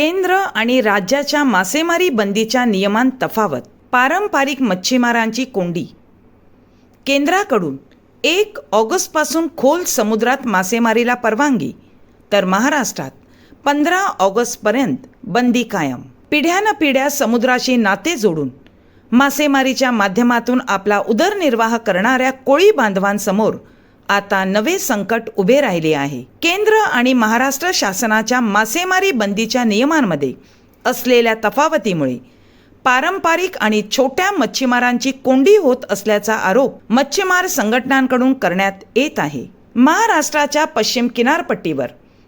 केंद्र आणि राज्याच्या मासेमारी बंदीच्या नियमांत तफावत. पारंपरिक मच्छीमारांची कोंडी. केंद्राकडून 1 ऑगस्टपासून खोल समुद्रात मासेमारीला परवानगी, तर महाराष्ट्रात 15 ऑगस्टपर्यंत बंदी कायम. पिढ्यानपिढ्या समुद्राशी नाते जोडून मासेमारीच्या माध्यमातून आपला उदरनिर्वाह करणाऱ्या कोळी बांधवांसमोर आता नवे संकट उभे राहिले आहे. केंद्र आणि महाराष्ट्र शासनाच्या मासेमारी बंदीच्या नियमांमध्ये असलेल्या तफावतीमुळे पारंपरिक आणि छोट्या मच्छीमारांची कोंडी होत असल्याचा आरोप मच्छीमार संघटनांकडून करण्यात येत आहे. महाराष्ट्राच्या पश्चिम किनारपट्टीवर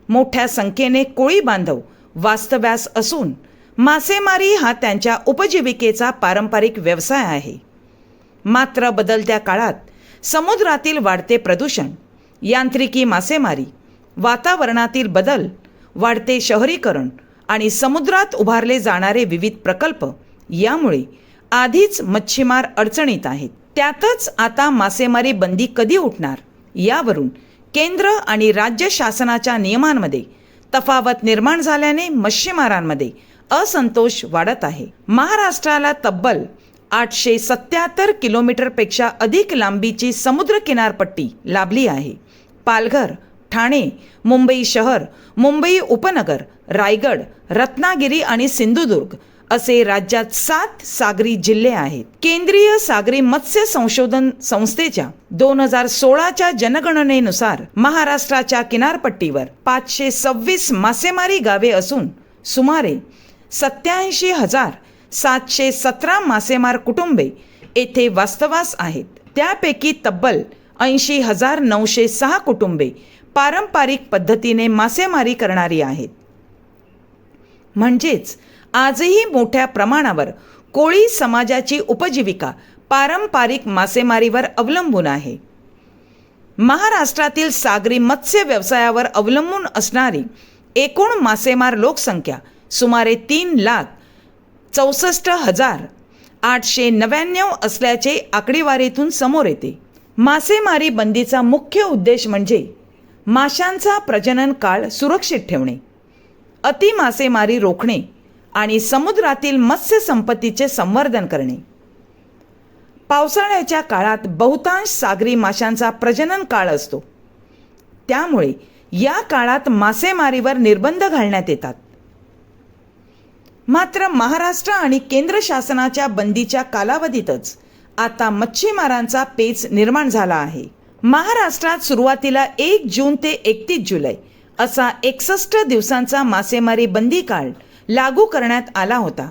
मोठ्या संख्येने कोळी बांधव वास्तव्यास असून मासेमारी हा त्यांच्या उपजीविकेचा पारंपरिक व्यवसाय आहे. मात्र बदलत्या काळात समुद्रातील वाढते प्रदूषण, यांत्रिकी मासेमारी, वातावरणातील बदल, वाढते शहरीकरण आणि समुद्रात उभारले जाणारे विविध प्रकल्प यामुळे आधीच मच्छीमार अडचणीत आहेत. त्यातच आता मासेमारी बंदी कधी उठणार यावरून केंद्र आणि राज्य शासनाच्या नियमांमध्ये तफावत निर्माण झाल्याने मच्छीमारांमध्ये असंतोष वाढत आहे. महाराष्ट्राला तब्बल 877 किलोमीटरपेक्षा अधिक लांबीची समुद्र किनारपट्टी लाभली आहे. पालघर, ठाणे, मुंबई शहर, मुंबई उपनगर, रायगड, रत्नागिरी आणि सिंधुदुर्ग असे राज्यात 7 सागरी जिल्हे आहेत. केंद्रीय सागरी मत्स्य संशोधन संस्थेच्या 2016च्या जनगणनेनुसार महाराष्ट्राच्या किनारपट्टीवर 526 मासेमारी गावे असून सुमारे 87,717 मासेमार कुटुंबे येथे वास्तवास आहेत. त्यापैकी तब्बल 80,906 कुटुंबे पारंपरिक पद्धतीने मासेमारी करणारी आहेत. म्हणजेच आजही मोठ्या प्रमाणावर कोळी समाजाची उपजीविका पारंपरिक मासेमारीवर अवलंबून आहे. महाराष्ट्रातील सागरी मत्स्य व्यवसायावर अवलंबून असणारी एकूण मासेमार लोकसंख्या सुमारे 3,64,899 असल्याचे आकडेवारीतून समोर येते. मासेमारी बंदीचा मुख्य उद्देश म्हणजे माशांचा प्रजनन काळ सुरक्षित ठेवणे, अतिमासेमारी रोखणे आणि समुद्रातील मत्स्य संपत्तीचे संवर्धन करणे. पावसाळ्याच्या काळात बहुतांश सागरी माशांचा प्रजनन काळ असतो, त्यामुळे या काळात मासेमारीवर निर्बंध घालण्यात येतात. मात्र महाराष्ट्र आणि केंद्र शासनाच्या बंदीच्या कालावधीतच आता मच्छीमारांचा पेच निर्माण झाला आहे. महाराष्ट्रात सुरुवातीला 1 जून ते 31 जुलै असा 61 दिवसांचा मासेमारी बंदी काळ लागू करण्यात आला होता.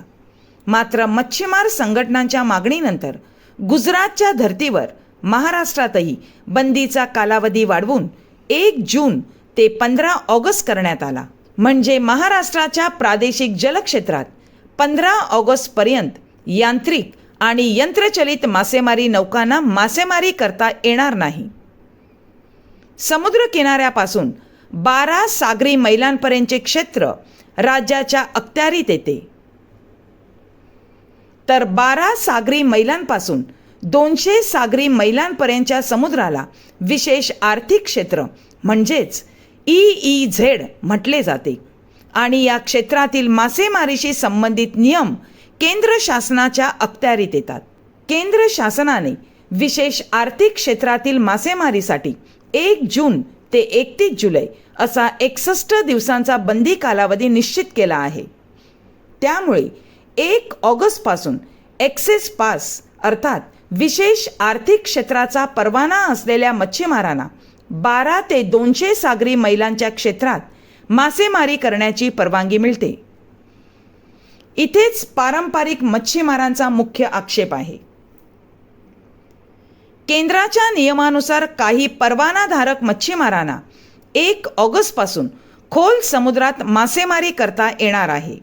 मात्र मच्छीमार संघटनांच्या मागणीनंतर गुजरातच्या धर्तीवर महाराष्ट्रातही बंदीचा कालावधी वाढवून 1 जून ते 15 ऑगस्ट करण्यात आला. म्हणजे महाराष्ट्राच्या प्रादेशिक जलक्षेत्रात 15 ऑगस्टपर्यंत यांत्रिक आणि यंत्रचलित मासेमारी नौकांना मासेमारी करता येणार नाही. समुद्र किनाऱ्यापासून 12 सागरी मैलांपर्यंतचे क्षेत्र राज्याच्या अखत्यारीत येते, तर 12 सागरी मैलांपासून 200 सागरी मैलांपर्यंतच्या समुद्राला विशेष आर्थिक क्षेत्र म्हणजेच EEZ म्हटले जाते आणि या क्षेत्रातील मासेमारीशी संबंधित नियम केंद्र शासनाच्या अखत्यारीत येतात. केंद्र शासनाने विशेष आर्थिक क्षेत्रातील मासेमारीसाठी 1 जून ते 31 जुलै असा 61 दिवसांचा बंदी कालावधी निश्चित केला आहे. त्यामुळे 1 ऑगस्टपासून एक्सेस पास अर्थात विशेष आर्थिक क्षेत्राचा परवाना असलेल्या मच्छीमारांना 12 ते 200 सागरी मैलांच्या क्षेत्रात मासेमारी करण्याची परवानगी मिळते. इथेच पारंपरिक मच्छीमारांचा मुख्य आक्षेप आहे. केंद्राच्या नियमानुसार काही परवानाधारक मच्छीमारांना 1 ऑगस्टपासून खोल समुद्रात मासेमारी करता येणार आहे.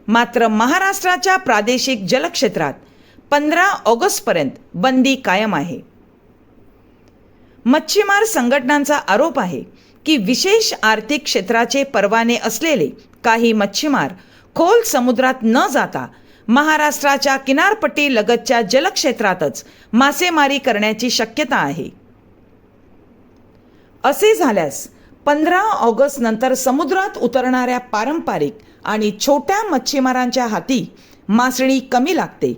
मात्र महाराष्ट्राच्या प्रादेशिक जलक्षेत्रात 15 ऑगस्टपर्यंत बंदी कायम आहे. मच्छीमार संघटनांचा आरोप आहे की विशेष आर्थिक क्षेत्राचे परवाने असलेले काही मच्छीमार खोल समुद्रात न जाता महाराष्ट्राच्या किनारपट्टी लगतच्या जलक्षेत्रातच मासेमारी करण्याची शक्यता आहे. असे झाल्यास 15 ऑगस्ट नंतर समुद्रात उतरणाऱ्या पारंपरिक आणि छोट्या मच्छीमारांच्या हाती मासळी कमी लागते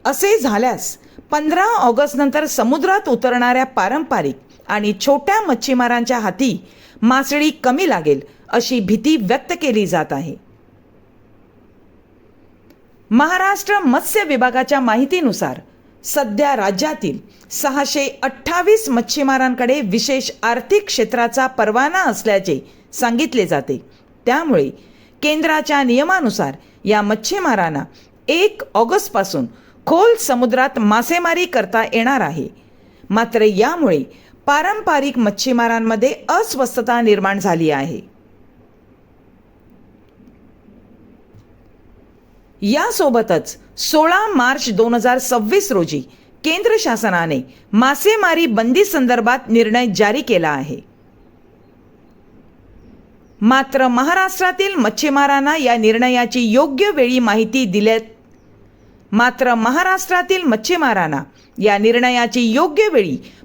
असे झाल्यास 15 ऑगस्ट नंतर समुद्रात उतरणाऱ्या पारंपरिक आणि छोट्या मच्छीमारांच्या हाती मासळी कमी लागेल अशी भीती व्यक्त केली जात आहे. महाराष्ट्र मत्स्य विभागाच्या माहितीनुसार सध्या राज्यातील 628 मच्छीमारांकडे विशेष आर्थिक क्षेत्राचा परवाना असल्याचे सांगितले जाते. त्यामुळे केंद्राच्या नियमानुसार या मच्छीमारांना 1 ऑगस्टपासून खोल समुद्रात मासेमारी करता येणार आहे. मात्र यामुळे पारंपरिक मच्छीमारांमध्ये अस्वस्थता निर्माण झाली आहे. यासोबतच 16 मार्च 2026 रोजी केंद्र शासनाने मासेमारी बंदी संदर्भात निर्णय जारी केला आहे. मात्र महाराष्ट्रातील मच्छीमारांना या निर्णयाची योग्य वेळी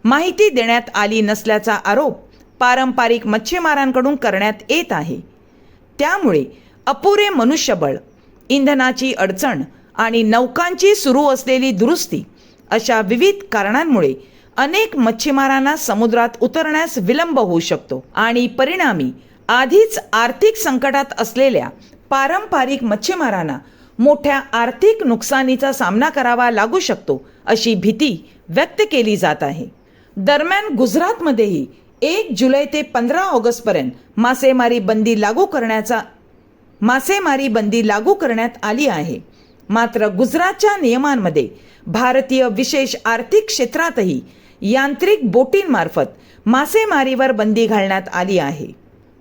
माहिती देण्यात आली नसल्याचा आरोप पारंपरिक मच्छीमारांकडून करण्यात येत आहे. त्यामुळे अपुरे मनुष्यबळ, इंधनाची अडचण आणि नौकांची सुरू असलेली दुरुस्ती अशा विविध कारणांमुळे अनेक मच्छीमारांना समुद्रात उतरण्यास विलंब होऊ शकतो आणि परिणामी आधीच आर्थिक संकटात असलेल्या पारंपरिक मच्छीमारांना मोठ्या आर्थिक नुकसानीचा सामना करावा लागू शकतो अशी भीती व्यक्त केली जात आहे. दरम्यान गुजरातमध्येही 1 जुलै ते 15 ऑगस्टपर्यंत मासेमारी बंदी लागू करण्यात आली आहे. मात्र गुजरातच्या नियमांमध्ये भारतीय विशेष आर्थिक क्षेत्रातही यांत्रिक बोटींमार्फत मासेमारीवर बंदी घालण्यात आली आहे.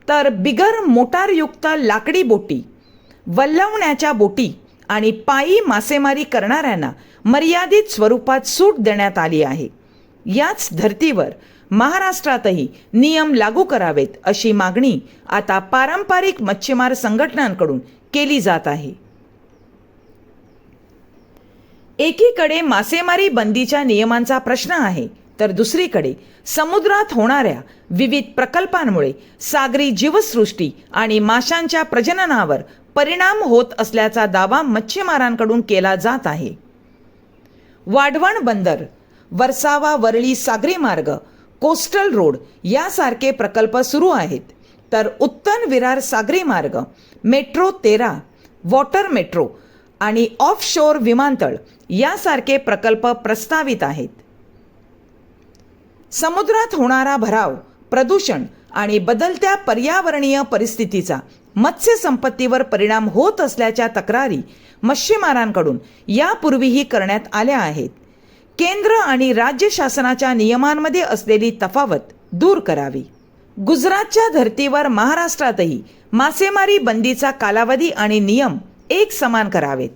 तर बिगर मोटारयुक्त लाकडी बोटी, वल्हवण्याच्या बोटी आणि पायी मासेमारी करणाऱ्यांना मर्यादित स्वरूपात सूट देण्यात आली आहे. याच धर्तीवर महाराष्ट्रातही नियम लागू करावेत अशी मागणी आता पारंपरिक मच्छीमार संघटनांकडून केली जात आहे. एकीकडे मासेमारी बंदीच्या नियमांचा प्रश्न आहे, तर दुसरीकडे समुद्रात होणाऱ्या विविध प्रकल्पांमुळे सागरी जीवसृष्टी आणि माशांच्या प्रजननावर परिणाम होत असल्याचा दावा मच्छीमारांकडून केला जात आहे. वाढवण बंदर, वर्सावा वरळी सागरी मार्ग, कोस्टल रोड यासारखे प्रकल्प सुरू आहेत. तर उत्तन विरार सागरी मार्ग, मेट्रो 13, वॉटर मेट्रो आणि ऑफशोर विमानतळ यासारखे प्रकल्प प्रस्तावित आहेत. समुद्रात होणारा भराव, प्रदूषण आणि बदलत्या पर्यावरणीय परिस्थितीचा मत्स्य संपत्तीवर परिणाम होत असल्याच्या तक्रारी मच्छीमारांकडून यापूर्वीही करण्यात आल्या आहेत. केंद्र आणि राज्य शासनाच्या नियमांमध्ये असलेली तफावत दूर करावी. गुजरातच्या धर्तीवर महाराष्ट्रातही मासेमारी बंदीचा कालावधी आणि नियम एक समान करावेत.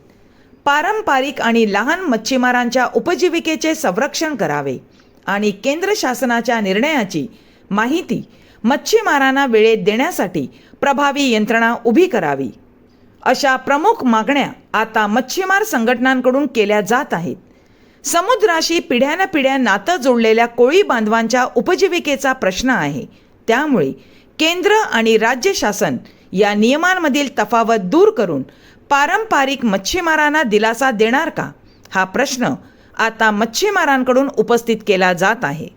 पारंपरिक आणि लहान मच्छीमारांच्या उपजीविकेचे संरक्षण करावे आणि केंद्र शासनाच्या निर्णयाची माहिती मच्छीमारांना वेळेत देण्यासाठी प्रभावी यंत्रणा उभी करावी. अशा प्रमुख मागण्या आता मच्छीमार संघटनांकडून केल्या जात आहेत. समुद्राशी पिढ्यानपिढ्या नातं जोडलेल्या कोळी बांधवांच्या उपजीविकेचा प्रश्न आहे. त्यामुळे केंद्र आणि राज्य शासन या नियमांमधील तफावत दूर करून पारंपरिक मच्छीमारांना दिलासा देणार का, हा प्रश्न आता मच्छीमारांकडून उपस्थित केला जात आहे.